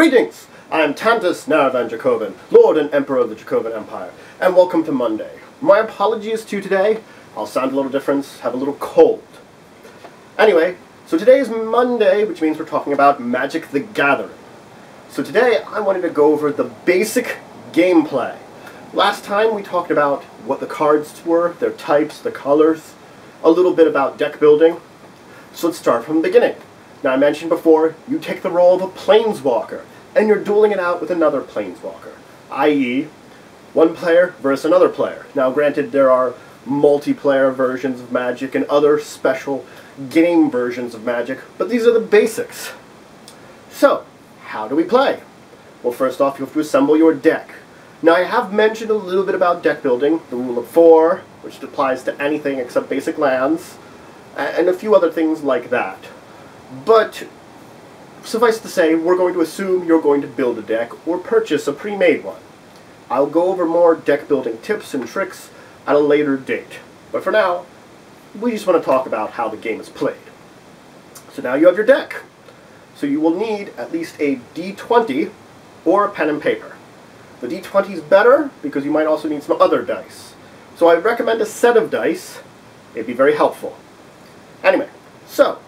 Greetings! I am Tantus Naravan Dracovin, Lord and Emperor of the Dracovin Empire, and welcome to Monday. My apologies to today. I'll sound a little different, have a little cold. Anyway, so today is Monday, which means we're talking about Magic the Gathering. So today I wanted to go over the basic gameplay. Last time we talked about what the cards were, their types, the colors, a little bit about deck building. So let's start from the beginning. Now I mentioned before, you take the role of a planeswalker, and you're dueling it out with another planeswalker, i.e. one player versus another player. Now granted, there are multiplayer versions of Magic and other special game versions of Magic, but these are the basics. So, how do we play? Well, first off, you have to assemble your deck. Now I have mentioned a little bit about deck building, the rule of 4, which applies to anything except basic lands, and a few other things like that. But suffice to say, we're going to assume you're going to build a deck or purchase a pre-made one. I'll go over more deck building tips and tricks at a later date. But for now, we just want to talk about how the game is played. So now you have your deck. So you will need at least a D20 or a pen and paper. The D20 is better because you might also need some other dice. So I recommend a set of dice. It'd be very helpful. Anyway, so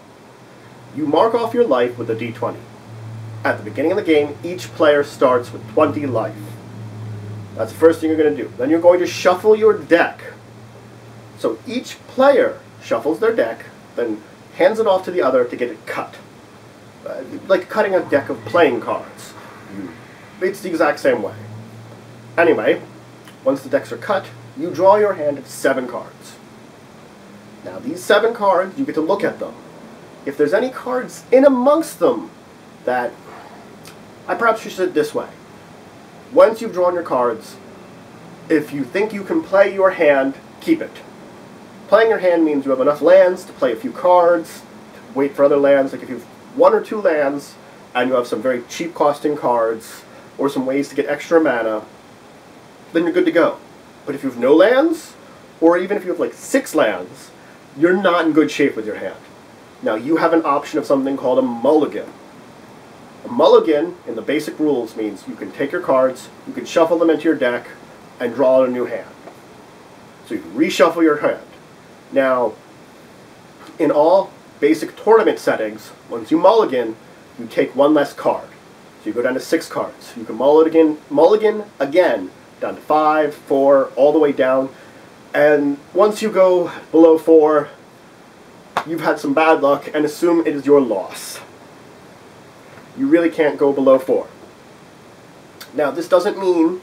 you mark off your life with a D20. At the beginning of the game, each player starts with 20 life. That's the first thing you're going to do. Then you're going to shuffle your deck. So each player shuffles their deck, then hands it off to the other to get it cut. Like cutting a deck of playing cards. It's the exact same way. Anyway, once the decks are cut, you draw your hand of 7 cards. Now these 7 cards, you get to look at them. If there's any cards in amongst them that, I perhaps should say it this way. Once you've drawn your cards, if you think you can play your hand, keep it. Playing your hand means you have enough lands to play a few cards, to wait for other lands. Like if you have 1 or 2 lands, and you have some very cheap costing cards, or some ways to get extra mana, then you're good to go. But if you have no lands, or even if you have like 6 lands, you're not in good shape with your hand. Now you have an option of something called a mulligan. A mulligan, in the basic rules, means you can take your cards, you can shuffle them into your deck, and draw a new hand. So you can reshuffle your hand. Now, in all basic tournament settings, once you mulligan, you take 1 less card. So you go down to 6 cards. You can mulligan again, down to 5, 4, all the way down. And once you go below 4, you've had some bad luck, and assume it is your loss. You really can't go below 4. Now, this doesn't mean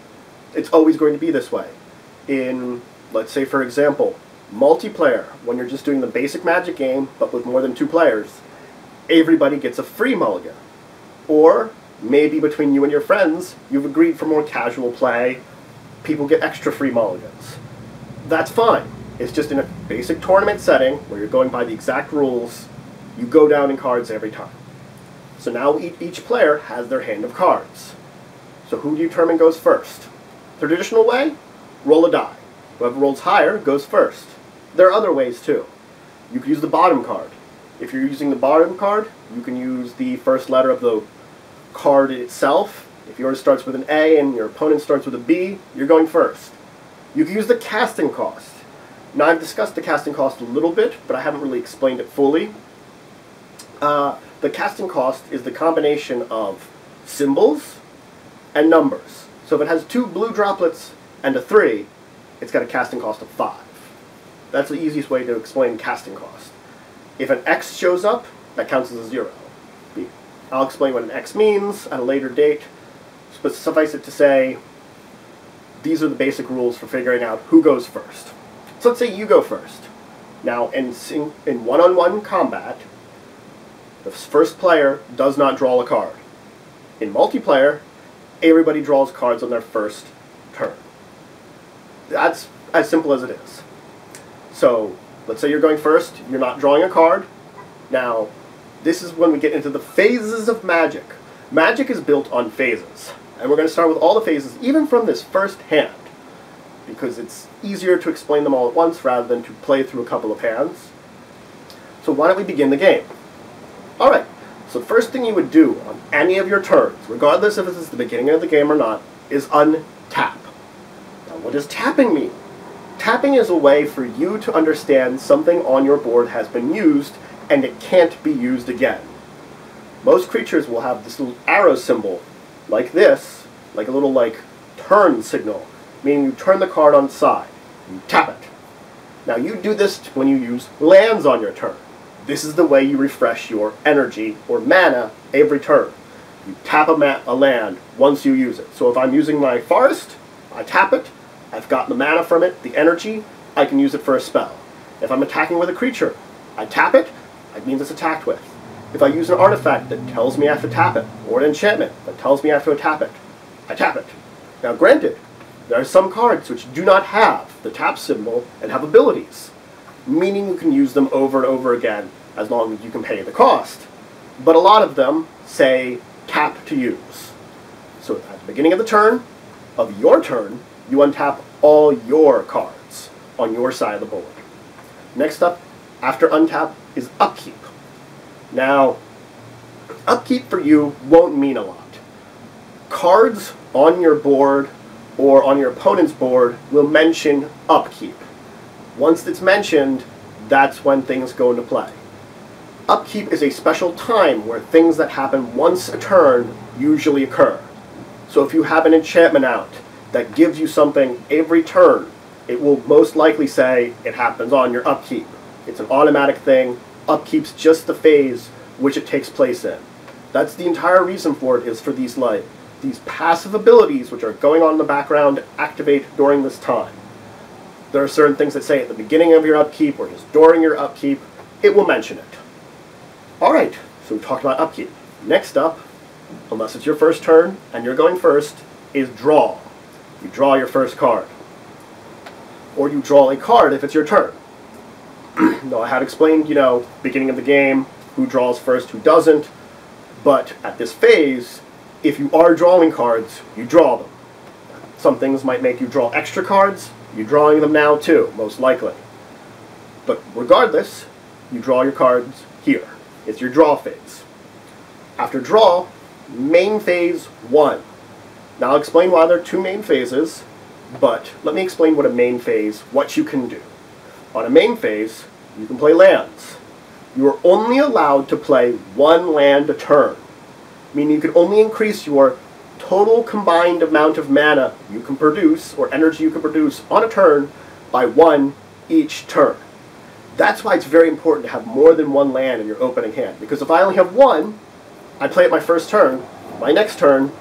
it's always going to be this way. In, let's say, for example, multiplayer, when you're just doing the basic Magic game, but with more than 2 players, everybody gets a free mulligan. Or, maybe between you and your friends, you've agreed for more casual play, people get extra free mulligans. That's fine. It's just in a basic tournament setting, where you're going by the exact rules, you go down in cards every time. So now each player has their hand of cards. So who do you determine goes first? Traditional way? Roll a die. Whoever rolls higher goes first. There are other ways too. You could use the bottom card. If you're using the bottom card, you can use the first letter of the card itself. If yours starts with an A and your opponent starts with a B, you're going first. You can use the casting cost. Now, I've discussed the casting cost a little bit, but I haven't really explained it fully. The casting cost is the combination of symbols and numbers. So if it has 2 blue droplets and a 3, it's got a casting cost of 5. That's the easiest way to explain casting cost. If an X shows up, that counts as a 0. I'll explain what an X means at a later date, but suffice it to say, these are the basic rules for figuring out who goes first. So let's say you go first. Now, in one-on-one combat, the first player does not draw a card. In multiplayer, everybody draws cards on their first turn. That's as simple as it is. So, let's say you're going first, you're not drawing a card. Now, this is when we get into the phases of Magic. Magic is built on phases. And we're going to start with all the phases, even from this first hand, because it's easier to explain them all at once rather than to play through a couple of hands. So why don't we begin the game? Alright, So the first thing you would do on any of your turns, regardless if it's the beginning of the game or not, is untap. Now what does tapping mean? Tapping is a way for you to understand something on your board has been used and it can't be used again. Most creatures will have this little arrow symbol, like this, like a little turn signal, meaning you turn the card on its side. You tap it. Now you do this when you use lands on your turn. This is the way you refresh your energy or mana every turn. You tap a land once you use it. So if I'm using my forest, I tap it, I've got the mana from it, the energy, I can use it for a spell. If I'm attacking with a creature, I tap it, that means it's attacked with. If I use an artifact that tells me I have to tap it, or an enchantment that tells me I have to tap it, I tap it. Now granted, there are some cards which do not have the tap symbol and have abilities, meaning you can use them over and over again as long as you can pay the cost. But a lot of them say tap to use. So at the beginning of the turn, of your turn, you untap all your cards on your side of the board. Next up, after untap, is upkeep. Now, upkeep for you won't mean a lot. Cards on your board or on your opponent's board will mention upkeep. Once it's mentioned, that's when things go into play. Upkeep is a special time where things that happen once a turn usually occur. So if you have an enchantment out that gives you something every turn, it will most likely say it happens on your upkeep. It's an automatic thing. Upkeep's just the phase which it takes place in. That's the entire reason for it, is for these passive abilities which are going on in the background activate during this time. There are certain things that say at the beginning of your upkeep or just during your upkeep, it will mention it. Alright, so we talked about upkeep. Next up, unless it's your first turn and you're going first, is draw. You draw your first card. Or you draw a card if it's your turn. Now I have explained, beginning of the game, who draws first, who doesn't, but at this phase, if you are drawing cards, you draw them. Some things might make you draw extra cards, you're drawing them now too, most likely. But regardless, you draw your cards here. It's your draw phase. After draw, main phase 1. Now I'll explain why there are two main phases, but let me explain what a main phase, what you can do. On a main phase, you can play lands. You are only allowed to play one land a turn, meaning you can only increase your total combined amount of mana you can produce, or energy you can produce on a turn, by 1 each turn. That's why it's very important to have more than one land in your opening hand, because if I only have one, I play it my first turn, my next turn,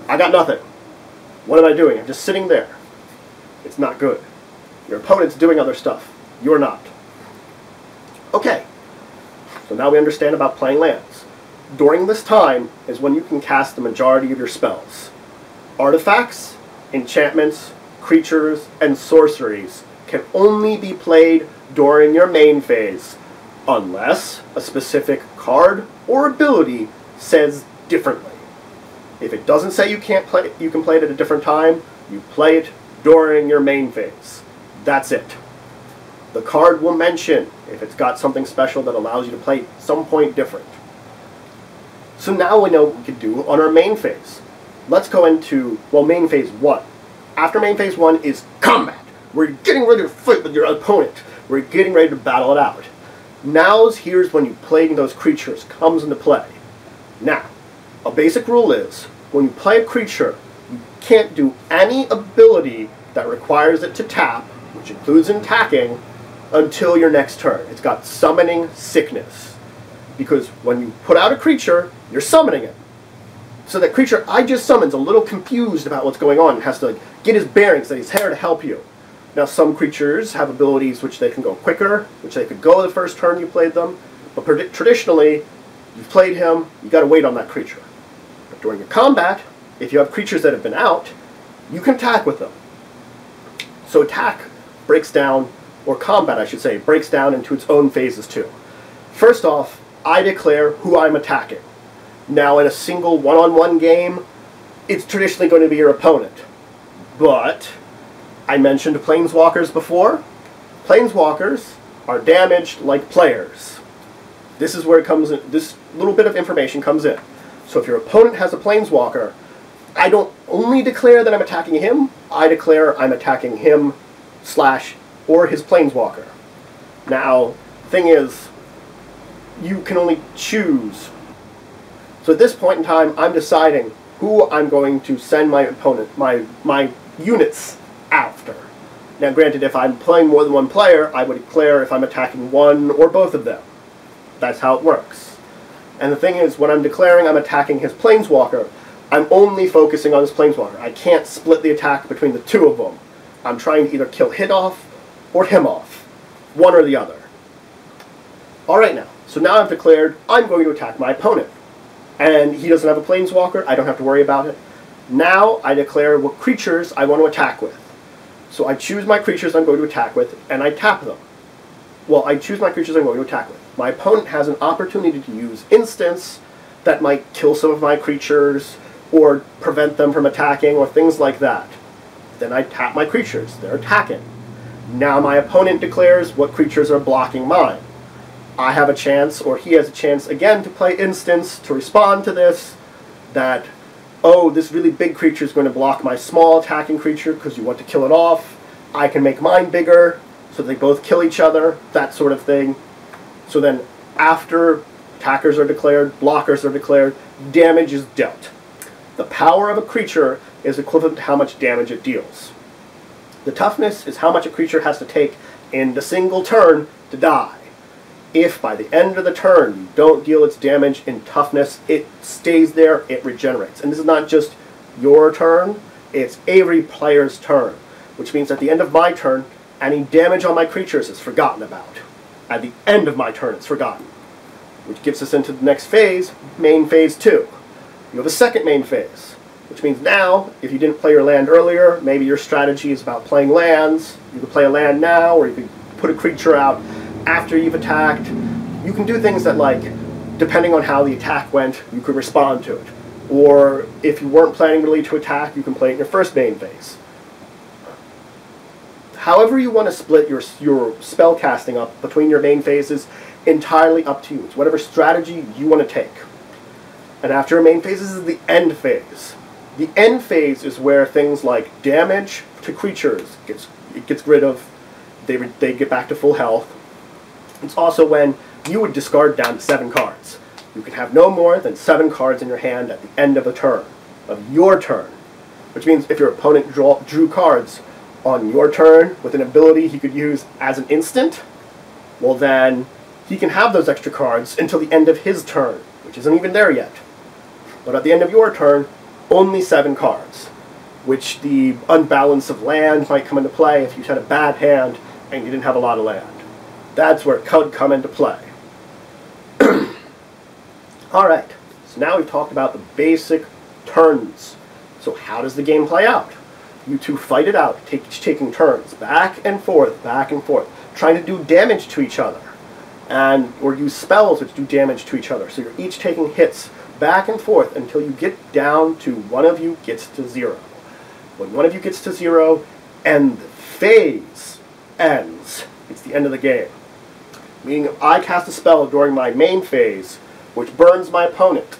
I got nothing. What am I doing? I'm just sitting there. It's not good. Your opponent's doing other stuff. You're not. Okay, so now we understand about playing lands. During this time is when you can cast the majority of your spells. Artifacts, enchantments, creatures, and sorceries can only be played during your main phase, unless a specific card or ability says differently. If it doesn't say you can play it at a different time, you play it during your main phase. That's it. The card will mention if it's got something special that allows you to play some point different. So now we know what we can do on our main phase. Let's go into, main phase 1. After main phase 1 is combat. We're getting ready to fight with your opponent. We're getting ready to battle it out. Here's when you playing those creatures comes into play. Now, a basic rule is, when you play a creature, you can't do any ability that requires it to tap, which includes attacking, until your next turn. It's got summoning sickness. Because when you put out a creature, you're summoning it. So that creature I just summoned's a little confused about what's going on and has to get his bearings, that he's here to help you. Now some creatures have abilities which they can go quicker, which they could go the first turn you played them, but traditionally, you've played him, you gotta wait on that creature. But during your combat, if you have creatures that have been out, you can attack with them. So attack breaks down, or combat I should say, breaks down into its own phases too. First off, I declare who I'm attacking. Now in a single one-on-one game, it's traditionally going to be your opponent. But, I mentioned Planeswalkers before. Planeswalkers are damaged like players. this is where it comes in, this little bit of information comes in. So if your opponent has a planeswalker, I don't only declare that I'm attacking him, I declare I'm attacking him / or his planeswalker. Now, the thing is, you can only choose. So at this point in time, I'm deciding who I'm going to send my opponent, my units after. Now granted, if I'm playing more than one player, I would declare if I'm attacking one or both of them. That's how it works. And the thing is, when I'm declaring I'm attacking his planeswalker, I'm only focusing on his planeswalker. I can't split the attack between the two of them. I'm trying to either kill him off or him off. One or the other. Alright now, so now I've declared I'm going to attack my opponent. And he doesn't have a planeswalker, I don't have to worry about it. Now I declare what creatures I want to attack with. So I choose my creatures I'm going to attack with, and I tap them. Well, I choose my creatures I'm going to attack with. My opponent has an opportunity to use instants that might kill some of my creatures, or prevent them from attacking, or things like that. Then I tap my creatures. They're attacking. Now my opponent declares what creatures are blocking mine. I have a chance, or he has a chance, again, to play instants to respond to this, that, oh, this really big creature is going to block my small attacking creature because you want to kill it off. I can make mine bigger, so they both kill each other, that sort of thing. So then, after attackers are declared, blockers are declared, damage is dealt. The power of a creature is equivalent to how much damage it deals. The toughness is how much a creature has to take in the single turn to die. If by the end of the turn you don't deal its damage in toughness, it stays there, it regenerates. And this is not just your turn, it's every player's turn. Which means at the end of my turn, any damage on my creatures is forgotten about. At the end of my turn, it's forgotten. Which gets us into the next phase, main phase 2. You have a second main phase. Which means now, if you didn't play your land earlier, maybe your strategy is about playing lands. You can play a land now, or you can put a creature out after you've attacked. You can do things that, like, depending on how the attack went, you could respond to it. Or if you weren't planning really to attack, you can play it in your first main phase. However you want to split your spell casting up between your main phases, entirely up to you. It's whatever strategy you want to take. And after your main phase, this is the end phase. The end phase is where things like damage to creatures gets rid of. They get back to full health. It's also when you would discard down to 7 cards. You can have no more than 7 cards in your hand at the end of a turn, of your turn. Which means if your opponent drew cards on your turn with an ability he could use as an instant, well then, he can have those extra cards until the end of his turn, which isn't even there yet. But at the end of your turn, only 7 cards, which the unbalance of land might come into play if you had a bad hand and you didn't have a lot of land. That's where it could come into play. Alright, so now we've talked about the basic turns. So how does the game play out? You two fight it out, taking turns, back and forth, trying to do damage to each other. Or use spells which do damage to each other. So you're each taking hits back and forth until you get down to one of you gets to 0. When one of you gets to 0, and the phase ends, it's the end of the game. Meaning if I cast a spell during my main phase, which burns my opponent,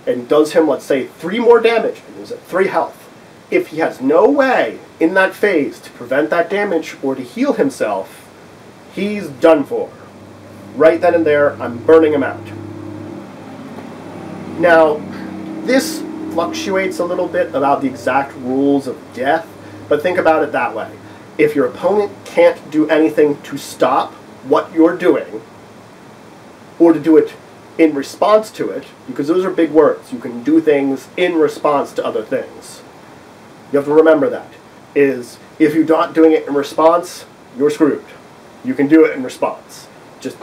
and does him, let's say, 3 more damage, and he's at 3 health. If he has no way in that phase to prevent that damage or to heal himself, he's done for. Right then and there, I'm burning him out. Now, this fluctuates a little bit about the exact rules of death, but think about it that way. If your opponent can't do anything to stop what you're doing, or to do it in response to it, because those are big words. You can do things in response to other things. You have to remember that. If you're not doing it in response, you're screwed. You can do it in response. Just,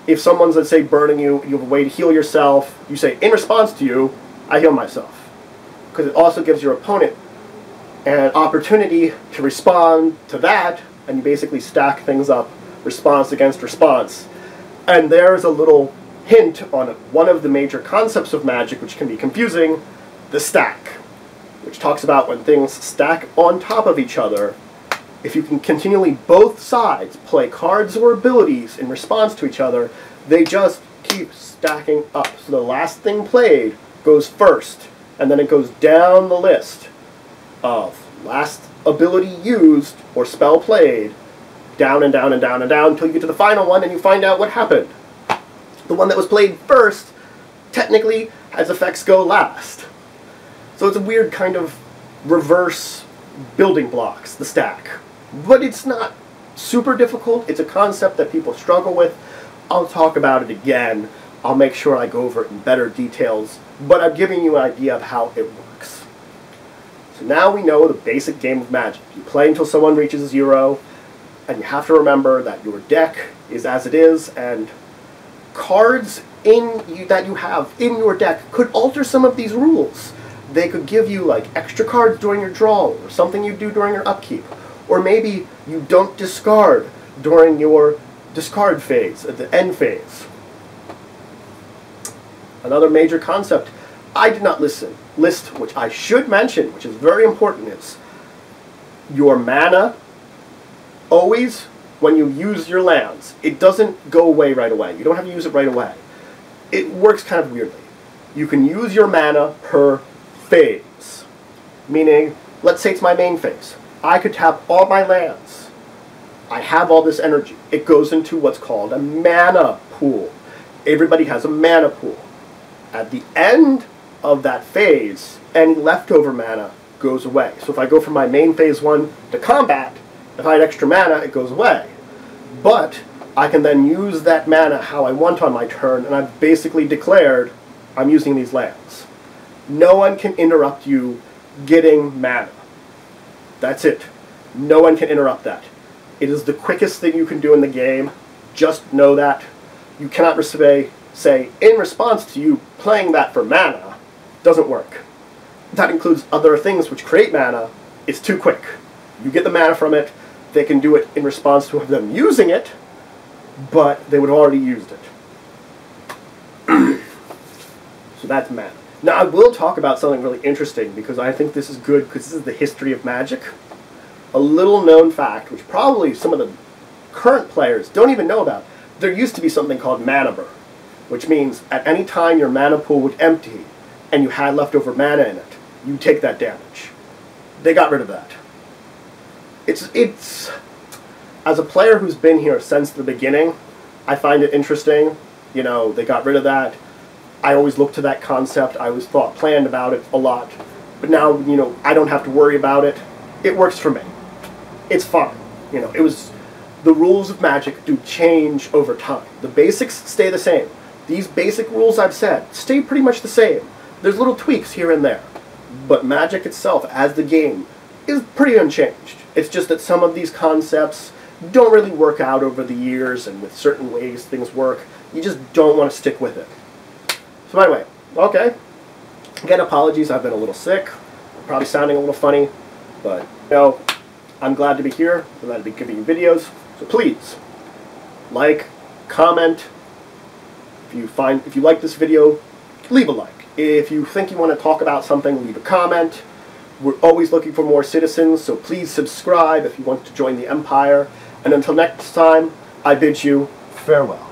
if someone's, let's say, burning you, you have a way to heal yourself, you say, in response to you, I heal myself. Because it also gives your opponent an opportunity to respond to that, and you basically stack things up, response against response. And there's a little hint on one of the major concepts of magic, which can be confusing, the stack, which talks about when things stack on top of each other, if you can continually both sides play cards or abilities in response to each other, they just keep stacking up. So the last thing played goes first, and then it goes down the list of last ability used or spell played, down and down and down and down until you get to the final one and you find out what happened. The one that was played first technically has effects go last. So it's a weird kind of reverse building blocks, the stack. But it's not super difficult. It's a concept that people struggle with. I'll talk about it again. I'll make sure I go over it in better details, but I'm giving you an idea of how it works. So now we know the basic game of Magic. You play until someone reaches 0, and you have to remember that your deck is as it is, and cards that you have in your deck could alter some of these rules. They could give you like extra cards during your draw, or something you do during your upkeep. Or maybe you don't discard during your discard phase, at the end phase. Another major concept I did not list, which I should mention, which is very important, is your mana, always, when you use your lands, it doesn't go away right away. You don't have to use it right away. It works kind of weirdly. You can use your mana per phase. Meaning, let's say it's my main phase. I could tap all my lands. I have all this energy. It goes into what's called a mana pool. Everybody has a mana pool. At the end of that phase, any leftover mana goes away. So if I go from my main phase 1 to combat, if I had extra mana, it goes away. But I can then use that mana how I want on my turn, and I've basically declared I'm using these lands. No one can interrupt you getting mana. That's it. No one can interrupt that. It is the quickest thing you can do in the game. Just know that. You cannot say, in response to you playing that for mana, doesn't work. That includes other things which create mana. It's too quick. You get the mana from it. They can do it in response to them using it, but they would have already used it. So that's mana. Now, I will talk about something really interesting, because I think this is good, because this is the history of Magic. A little known fact, which probably some of the current players don't even know about. There used to be something called mana burn, which means at any time your mana pool would empty, and you had leftover mana in it, you take that damage. They got rid of that. It's as a player who's been here since the beginning, I find it interesting. You know, they got rid of that. I always looked to that concept. I always planned about it a lot. But now, you know, I don't have to worry about it. It works for me. It's fine. You know, the rules of Magic do change over time. The basics stay the same. These basic rules I've said stay pretty much the same. There's little tweaks here and there. But Magic itself, as the game, is pretty unchanged. It's just that some of these concepts don't really work out over the years, and with certain ways things work, you just don't want to stick with it. So anyway, okay. Again, apologies, I've been a little sick. I'm probably sounding a little funny, but, you know, I'm glad to be here. I'm glad to be giving you videos. So please, like, comment. If you like this video, leave a like. If you think you want to talk about something, leave a comment. We're always looking for more citizens, so please subscribe if you want to join the Empire. And until next time, I bid you farewell.